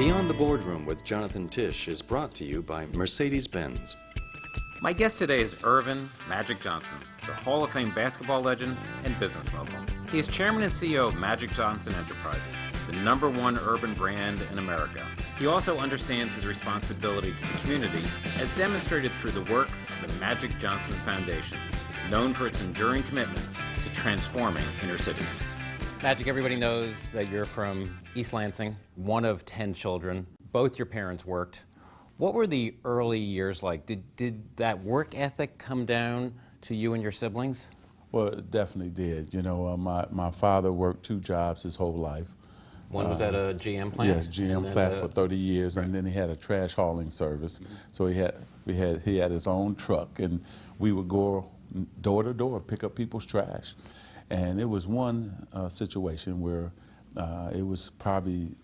Beyond the Boardroom with Jonathan Tisch is brought to you by Mercedes-Benz. My guest today is Earvin Magic Johnson, the Hall of Fame basketball legend and business mogul. He is chairman and CEO of Magic Johnson Enterprises, the #1 urban brand in America. He also understands his responsibility to the community, as demonstrated through the work of the Magic Johnson Foundation, known for its enduring commitments to transforming inner cities. Magic, everybody knows that you're from East Lansing, one of 10 children. Both your parents worked. What were the early years like? Did that work ethic come down to you and your siblings? Well, it definitely did. You know, my father worked 2 jobs his whole life. One was at a GM plant? Yes, GM plant for 30 years, right. And then he had a trash hauling service. Mm-hmm. So he had his own truck, and we would go door to door, pick up people's trash. And it was one situation where it was probably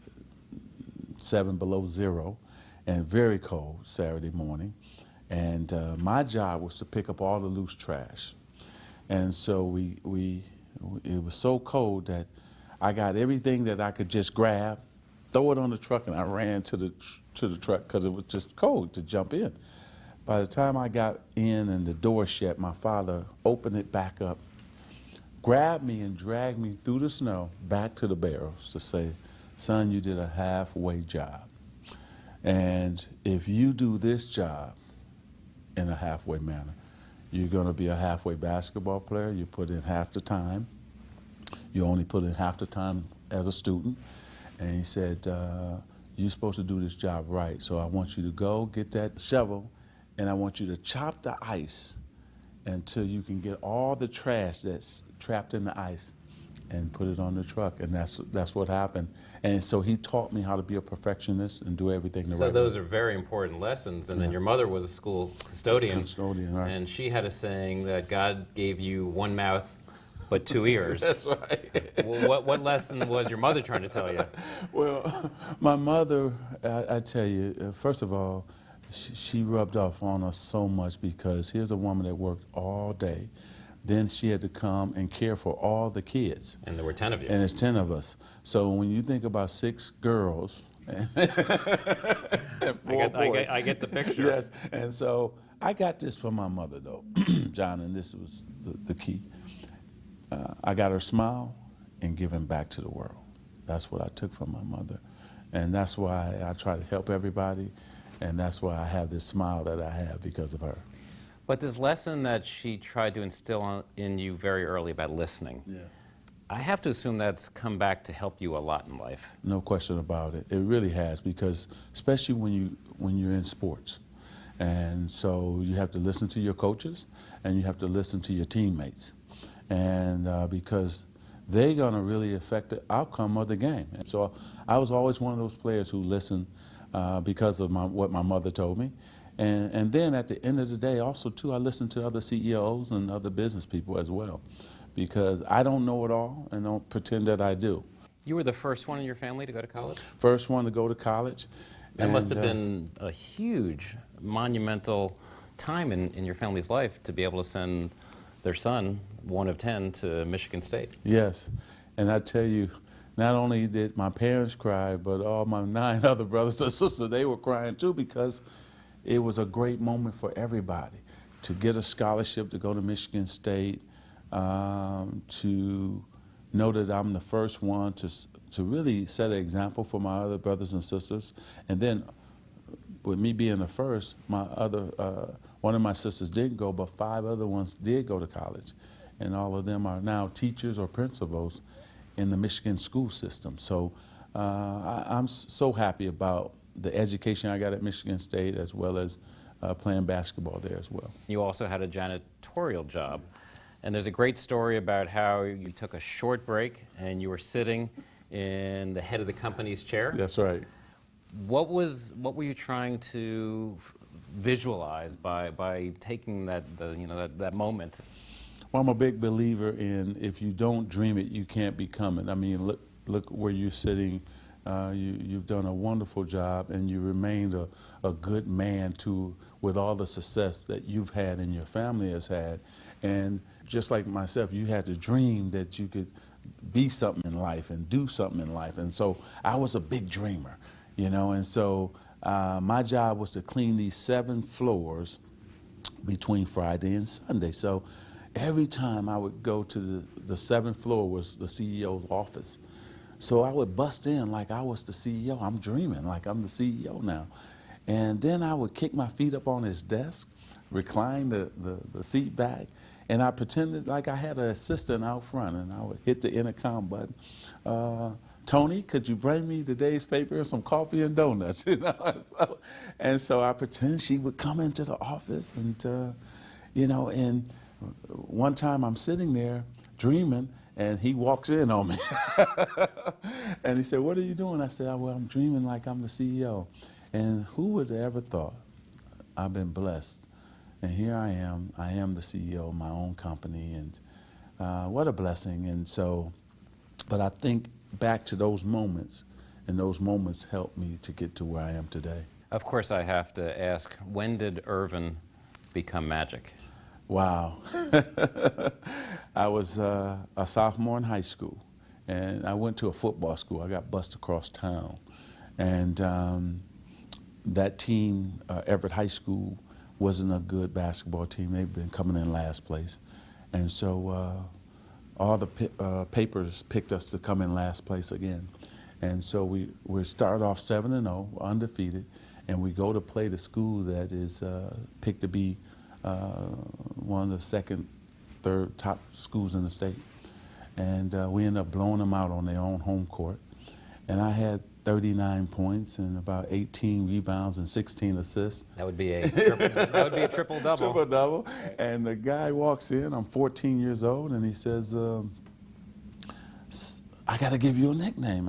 7 below zero and very cold Saturday morning. And my job was to pick up all the loose trash. And so it was so cold that I got everything that I could just grab, throw it on the truck, and I ran to the truck because it was just cold to jump in. By the time I got in and the door shut, my father opened it back up, grabbed me and dragged me through the snow back to the barrels to say, "Son, you did a halfway job. And if you do this job in a halfway manner, you're going to be a halfway basketball player. You put in half the time. You only put in half the time as a student." And he said, "You're supposed to do this job right. So I want you to go get that shovel, and I want you to chop the ice until you can get all the trash that's trapped in the ice and put it on the truck." And that's what happened. And so he taught me how to be a perfectionist and do everything the right way. So those are very important lessons. And then your mother was a school custodian. Right. And she had a saying that God gave you one mouth but 2 ears. That's right. Well, what lesson was your mother trying to tell you? Well, my mother, I tell you, first of all, she rubbed off on us so much, because here's a woman that worked all day. Then she had to come and care for all the kids. And there were 10 of you. And it's 10 of us. So when you think about 6 girls and 4 boys. I get the picture. Yes. And so I got this from my mother, though, John, and this was the key. I got her smile and giving back to the world. That's what I took from my mother. And that's why I try to help everybody. And that's why I have this smile that I have, because of her. But this lesson that she tried to instill in you very early about listening, yeah, I have to assume that's come back to help you a lot in life. No question about it. It really has, because especially when you're in sports. And so you have to listen to your coaches, and you have to listen to your teammates. And because they're going to really affect the outcome of the game. And so I was always one of those players who listened because of what my mother told me. And then at the end of the day, also, too, I listen to other CEOs and other business people as well, because I don't know it all and don't pretend that I do. You were the first one in your family to go to college? First one to go to college. That must have been a huge, monumental time in your family's life to be able to send their son, one of 10, to Michigan State. Yes, and I tell you, not only did my parents cry, but all my 9 other brothers and sisters, they were crying too, because it was a great moment for everybody to get a scholarship to go to Michigan State, to know that I'm the first one to really set an example for my other brothers and sisters. And then with me being the first, one of my sisters didn't go, but 5 other ones did go to college. And all of them are now teachers or principals in the Michigan school system. So I'm so happy about the education I got at Michigan State, as well as playing basketball there as well. You also had a janitorial job. And there's a great story about how you took a short break and you were sitting in the head of the company's chair. That's right. What were you trying to visualize by taking that moment? Well, I'm a big believer in, if you don't dream it, you can't become it. I mean, look where you're sitting. You've done a wonderful job, and you remained a good man with all the success that you've had and your family has had. And just like myself, you had to dream that you could be something in life and do something in life. And so I was a big dreamer. you know. And so my job was to clean these 7 floors between Friday and Sunday. So every time I would go to the 7th floor was the CEO's office. So I would bust in like I was the CEO. I'm dreaming like I'm the CEO now. And then I would kick my feet up on his desk, recline the seat back, and I pretended like I had an assistant out front, and I would hit the intercom button. Tony, could you bring me today's paper and some coffee and donuts? You know, and so I pretend she would come into the office, and you know, and one time I'm sitting there dreaming, and he walks in on me. And he said, "What are you doing?" I said, "Well, I'm dreaming like I'm the CEO." And who would have ever thought? I've been blessed. And here I am the CEO of my own company, and what a blessing. And so, but I think back to those moments, and those moments helped me to get to where I am today. Of course, I have to ask, when did Irvin become Magic? Wow. I was a sophomore in high school, and I went to a football school. I got bused across town. And that team, Everett High School, wasn't a good basketball team. They've been coming in last place. And so all the papers picked us to come in last place again. And so we started off 7-0, undefeated, and we go to play the school that is picked to be one of the second, third top schools in the state. And we ended up blowing them out on their own home court. And I had 39 points and about 18 rebounds and 16 assists. That would be a triple-double. Triple-double. And the guy walks in, I'm 14 years old, and he says, I got to give you a nickname.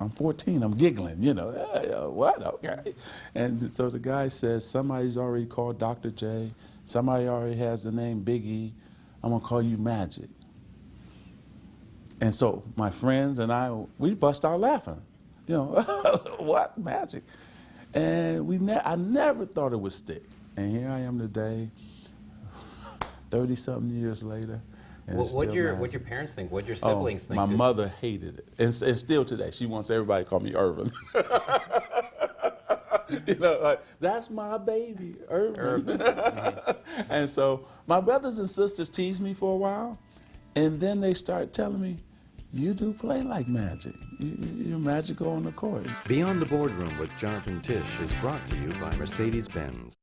I'm 14, I'm giggling, you know. What? Okay. And so the guy says, somebody's already called Dr. J, somebody already has the name Big E, I'm going to call you Magic. And so my friends and I, we bust out laughing. You know, what? Magic? And I never thought it would stick. And here I am today, 30-something years later. What'd your parents think? What'd your siblings think? My mother hated it. And still today, she wants everybody to call me Irvin. You know, like, that's my baby, Irvin. And so my brothers and sisters teased me for a while, and then they start telling me, you do play like Magic. You're magical on the court. Beyond the Boardroom with Jonathan Tisch is brought to you by Mercedes-Benz.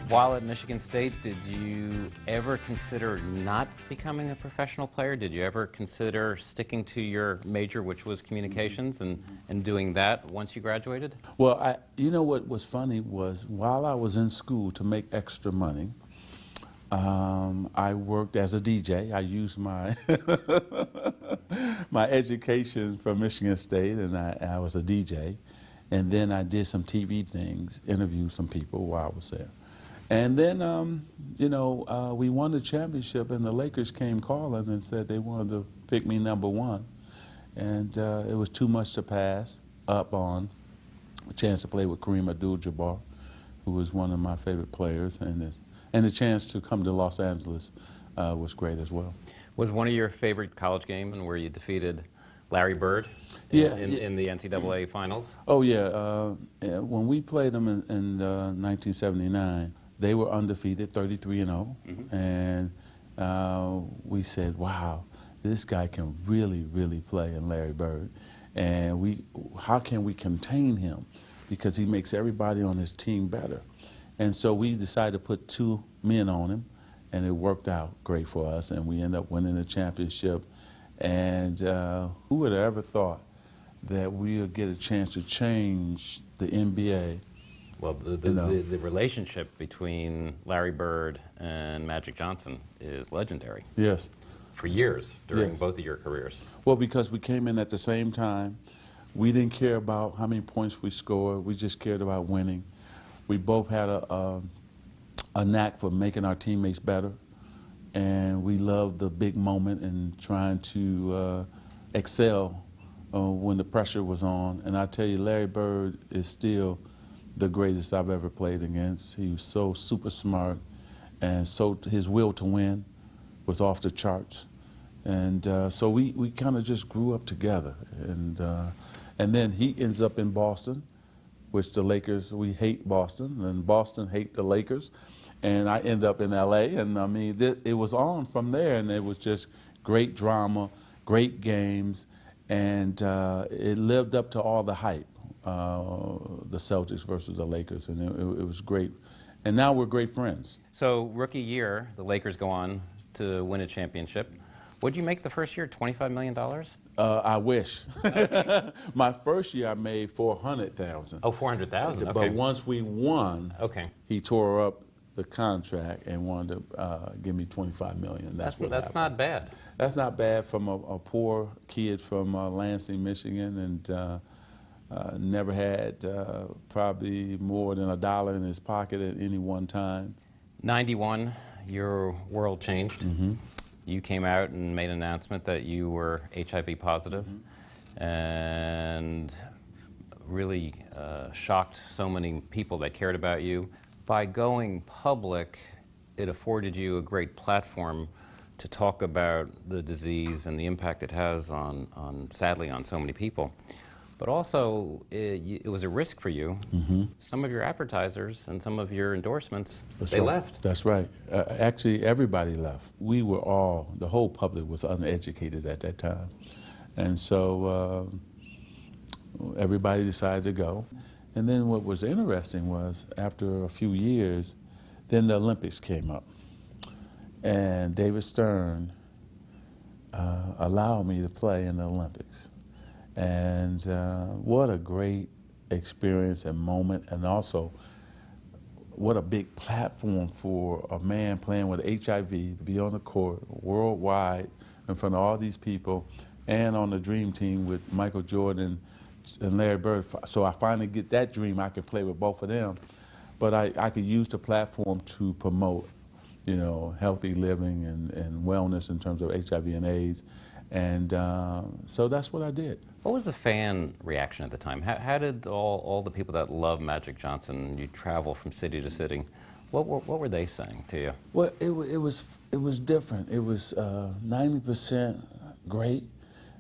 While at Michigan State, did you ever consider not becoming a professional player? Did you ever consider sticking to your major, which was communications, and doing that once you graduated? Well, you know what was funny was while I was in school to make extra money, I worked as a DJ. I used my my education from Michigan State, and I was a DJ. And then I did some TV things, interviewed some people while I was there. And then, you know, we won the championship, and the Lakers came calling and said they wanted to pick me #1. And it was too much to pass up on. A chance to play with Kareem Abdul-Jabbar, who was one of my favorite players, and the chance to come to Los Angeles was great as well. Was one of your favorite college games where you defeated Larry Bird in the NCAA finals? Oh, yeah. When we played them in 1979, they were undefeated, 33-0. And we said, wow, this guy can really, really play in Larry Bird. And how can we contain him? Because he makes everybody on his team better. And so we decided to put 2 men on him, and it worked out great for us, and we ended up winning the championship. And who would have ever thought that we would get a chance to change the NBA? Well, the relationship between Larry Bird and Magic Johnson is legendary. Yes. For years during both of your careers. Well, because we came in at the same time. We didn't care about how many points we scored. We just cared about winning. We both had a knack for making our teammates better, and we loved the big moment and trying to excel when the pressure was on. And I tell you, Larry Bird is still the greatest I've ever played against. He was so super smart, and so his will to win was off the charts. And so we kind of just grew up together. And then he ends up in Boston, which the Lakers, we hate Boston, and Boston hate the Lakers. And I end up in L.A., and I mean, it was on from there, and it was just great drama, great games, and it lived up to all the hype, the Celtics versus the Lakers, and it was great. And now we're great friends. So rookie year, the Lakers go on to win a championship. What'd you make the first year, $25 million? I wish. My first year I made $400,000. Oh, $400,000, okay. But once we won, okay, he tore up the contract and wanted to give me $25 million. That's not bad. That's not bad from a poor kid from Lansing, Michigan, and never had probably more than $1 in his pocket at any one time. 91, your world changed. Mm-hmm. You came out and made an announcement that you were HIV positive, mm-hmm. and really shocked so many people that cared about you. By going public, it afforded you a great platform to talk about the disease and the impact it has sadly, on so many people. But also, it was a risk for you. Mm-hmm. Some of your advertisers and some of your endorsements, they left. That's right. Actually, everybody left. We were all, the whole public was uneducated at that time. And so everybody decided to go. And then what was interesting was, after a few years, then the Olympics came up. And David Stern allowed me to play in the Olympics. And what a great experience and moment, and also what a big platform for a man playing with HIV to be on the court worldwide in front of all these people, and on the dream team with Michael Jordan and Larry Bird. So I finally get that dream. I could play with both of them, but I could use the platform to promote, you know, healthy living and wellness in terms of HIV and AIDS. And so that's what I did. What was the fan reaction at the time? How did all the people that love Magic Johnson, you travel from city to city, what were they saying to you? Well, it was different. It was 90% great,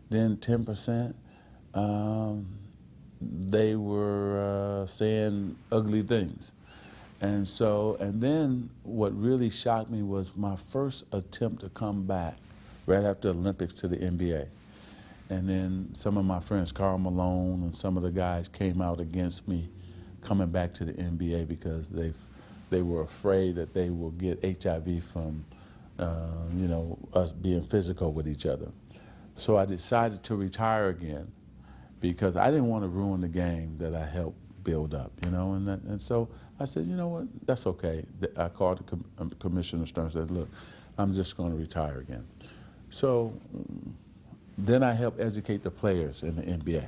then 10%. They were saying ugly things. And then what really shocked me was my first attempt to come back right after the Olympics to the NBA. And then some of my friends, Karl Malone and some of the guys, came out against me coming back to the NBA because they were afraid that they will get HIV from you know, us being physical with each other. So I decided to retire again because I didn't want to ruin the game that I helped build up, you know, and so I said, you know what, that's okay. I called Commissioner Stern and said, look, I'm just going to retire again. So then I helped educate the players in the NBA.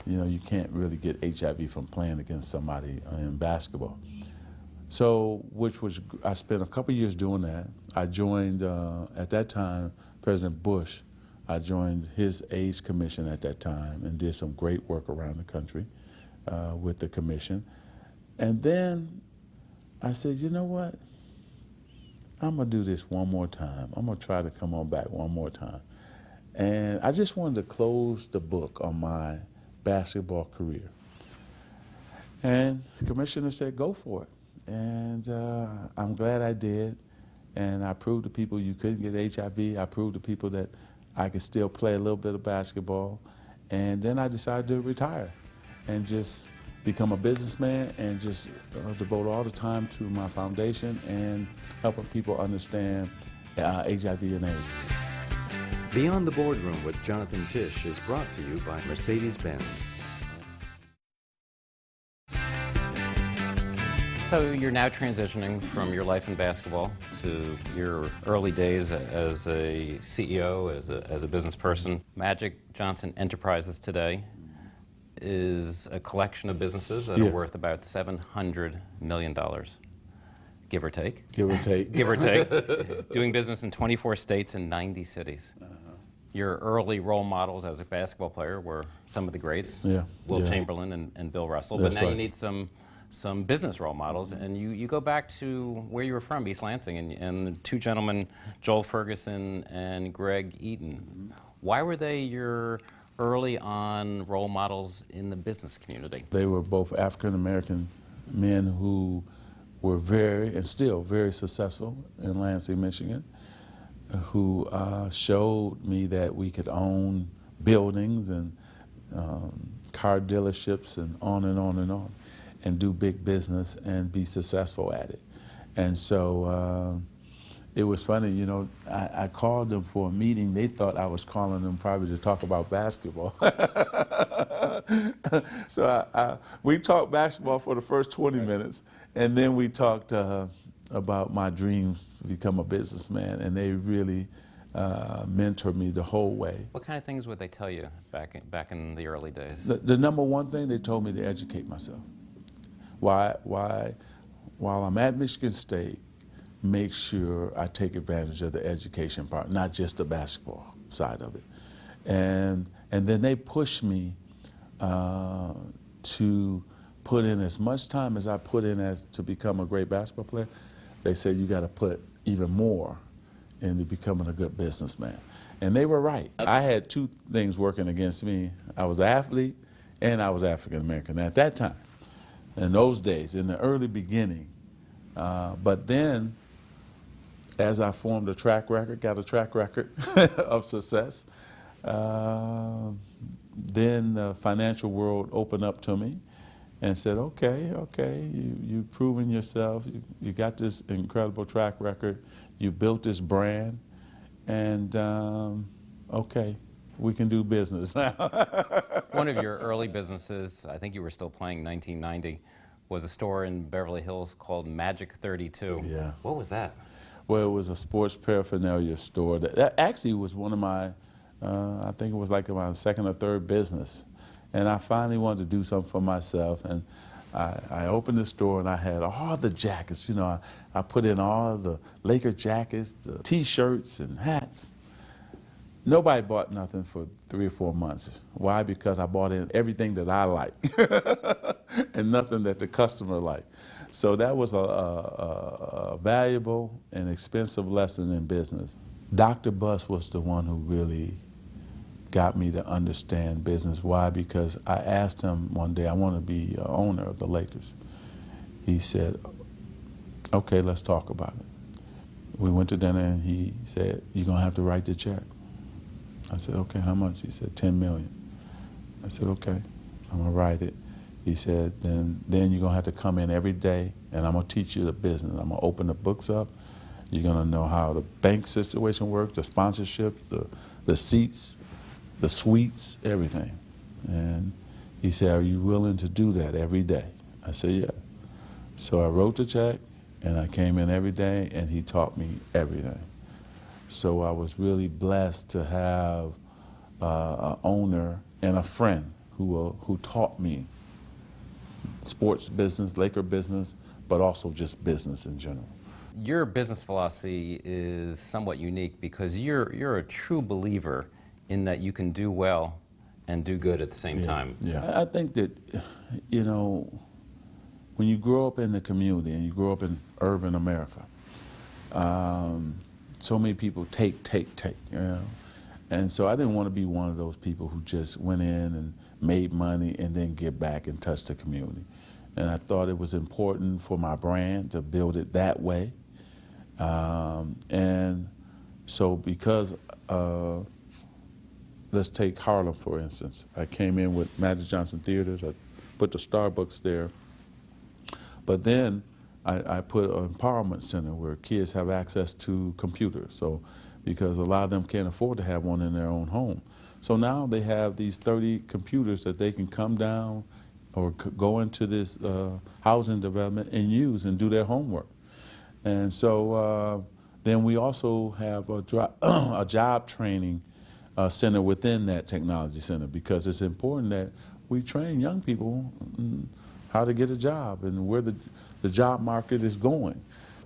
You know, you can't really get HIV from playing against somebody in basketball. So, I spent a couple years doing that. I joined, at that time, President Bush. I joined his AIDS commission at that time and did some great work around the country with the commission. And then I said, you know what? I'm gonna do this one more time. I'm gonna try to come on back one more time. And I just wanted to close the book on my basketball career. And the commissioner said, go for it. And I'm glad I did. And I proved to people you couldn't get HIV. I proved to people that I could still play a little bit of basketball. And then I decided to retire and just become a businessman and just devote all the time to my foundation and helping people understand HIV and AIDS. Beyond the Boardroom with Jonathan Tisch is brought to you by Mercedes-Benz. So you're now transitioning from your life in basketball to your early days as a CEO, as a business person. Magic Johnson Enterprises today is a collection of businesses that are worth about $700 million, give or take. Give or take. Give or take. Doing business in 24 states and 90 cities. Your early role models as a basketball player were some of the greats, Will Chamberlain and Bill Russell. That's but now right. you need some some business role models, and you go back to where you were from, East Lansing, and the two gentlemen, Joel Ferguson and Greg Eaton. Why were they your early on role models in the business community? They were both African American men who were very, and still very successful in Lansing, Michigan, who showed me that we could own buildings and car dealerships and on and on and on, and do big business and be successful at it. And so it was funny, you know, I called them for a meeting. They thought I was calling them probably to talk about basketball. So we talked basketball for the first 20 minutes, and then we talked about my dreams to become a businessman, and they really mentored me the whole way. What kind of things would they tell you back in the early days? The number one thing, they told me to educate myself. While I'm at Michigan State, make sure I take advantage of the education part, not just the basketball side of it. And then they pushed me to put in as much time as I put in as to become a great basketball player. They said you got to put even more into becoming a good businessman. And they were right. I had two things working against me. I was an athlete and I was African American at that time, in those days, in the early beginning. But then, as I formed a track record, got a track record of success, then the financial world opened up to me and said, okay, you've proven yourself, you got this incredible track record, you built this brand, and okay, we can do business now. One of your early businesses, I think you were still playing 1990, was a store in Beverly Hills called Magic 32. Yeah. What was that? Well, it was a sports paraphernalia store. That actually was one of my, I think it was like my second or third business. And I finally wanted to do something for myself. And I opened the store and I had all the jackets. You know, I put in all the Laker jackets, the T-shirts and hats. Nobody bought nothing for 3 or 4 months. Why? Because I bought in everything that I like and nothing that the customer liked. So that was a valuable and expensive lesson in business. Dr. Buss was the one who really got me to understand business. Why? Because I asked him one day, I want to be owner of the Lakers. He said, okay, let's talk about it. We went to dinner and he said, you're going to have to write the check. I said, okay, how much? He said, $10 million. I said, okay, I'm going to write it. He said, then you're going to have to come in every day and I'm going to teach you the business. I'm going to open the books up. You're going to know how the bank situation works, the sponsorships, the seats, the suites, everything. And he said, are you willing to do that every day? I said, yeah. So I wrote the check and I came in every day and he taught me everything. So I was really blessed to have an owner and a friend who taught me sports business, Laker business, but also just business in general. Your business philosophy is somewhat unique because you're a true believer in that you can do well and do good at the same time. Yeah, I think that, you know, when you grow up in the community and you grow up in urban America, so many people take, you know? And so I didn't want to be one of those people who just went in and made money and then get back and touch the community. And I thought it was important for my brand to build it that way. And so because, let's take Harlem, for instance. I came in with Magic Johnson Theaters. I put the Starbucks there. But then I put an empowerment center where kids have access to computers. So, because a lot of them can't afford to have one in their own home. So now they have these 30 computers that they can come down or go into this housing development and use and do their homework. And so then we also have a job training center within that technology center, because it's important that we train young people how to get a job and where the job market is going.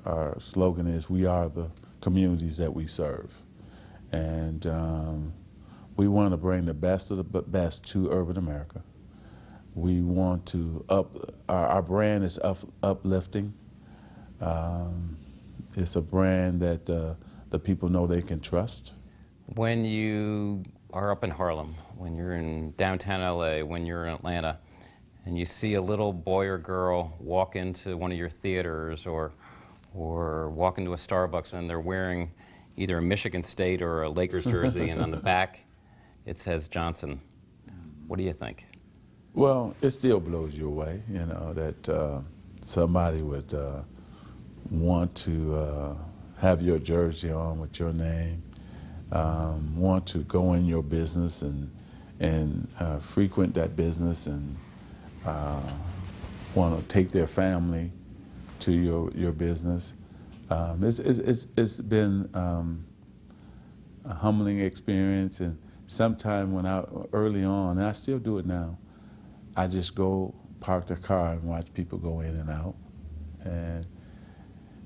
Our slogan is, we are the communities that we serve. And we want to bring the best of the best to urban America. We want to our brand is uplifting. It's a brand that the people know they can trust. When you are up in Harlem, when you're in downtown LA, when you're in Atlanta, and you see a little boy or girl walk into one of your theaters or walk into a Starbucks and they're wearing either a Michigan State or a Lakers jersey, and on the back it says Johnson, what do you think? Well, it still blows you away, you know, that somebody would want to have your jersey on with your name, want to go in your business and frequent that business, and want to take their family to your business. It's been a humbling experience, and sometime when early on, and I still do it now, I just go park the car and watch people go in and out,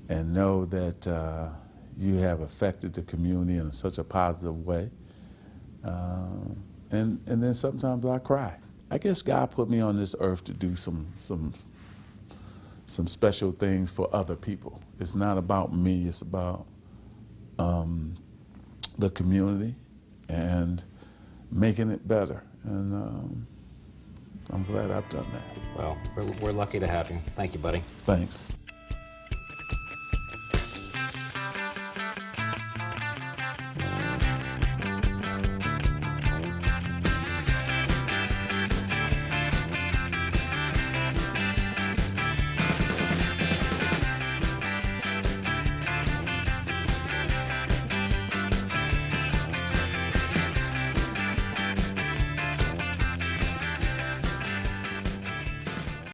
and know that you have affected the community in such a positive way. And then sometimes I cry. I guess God put me on this earth to do some special things for other people. It's not about me, it's about the community and making it better. And I'm glad I've done that. Well, we're lucky to have you. Thank you, buddy. Thanks.